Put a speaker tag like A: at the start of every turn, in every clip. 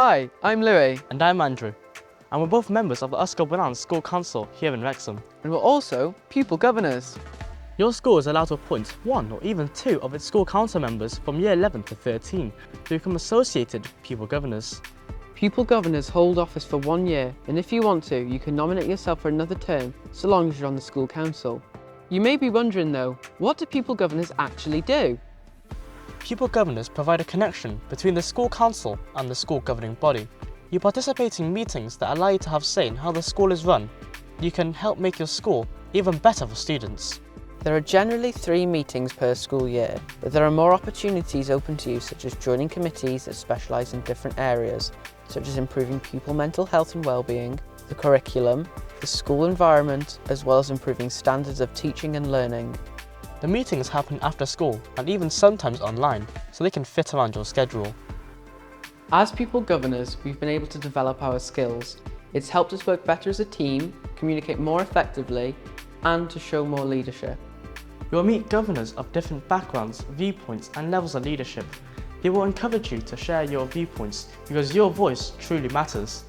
A: Hi, I'm Louis.
B: And I'm Andrew, and we're both members of the Oscar Winans School Council here in Wrexham.
A: And we're also pupil governors.
B: Your school is allowed to appoint one or even two of its school council members from year 11 to 13 to become associated pupil governors.
A: Pupil governors hold office for 1 year, and if you want to, you can nominate yourself for another term, so long as you're on the school council. You may be wondering though, what do pupil governors actually do?
B: Pupil governors provide a connection between the school council and the school governing body. You participate in meetings that allow you to have say in how the school is run. You can help make your school even better for students.
A: There are generally 3 meetings per school year, but there are more opportunities open to you, such as joining committees that specialise in different areas, such as improving pupil mental health and well-being, the curriculum, the school environment, as well as improving standards of teaching and learning.
B: The meetings happen after school and even sometimes online, so they can fit around your schedule.
A: As pupil governors, we've been able to develop our skills. It's helped us work better as a team, communicate more effectively, and to show more leadership.
B: You'll meet governors of different backgrounds, viewpoints and levels of leadership. They will encourage you to share your viewpoints because your voice truly matters.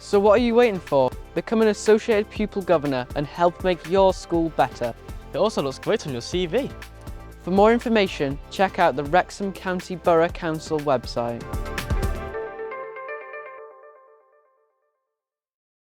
A: So what are you waiting for? Become an associated pupil governor and help make your school better.
B: It also looks great on your CV.
A: For more information, check out the Wrexham County Borough Council website.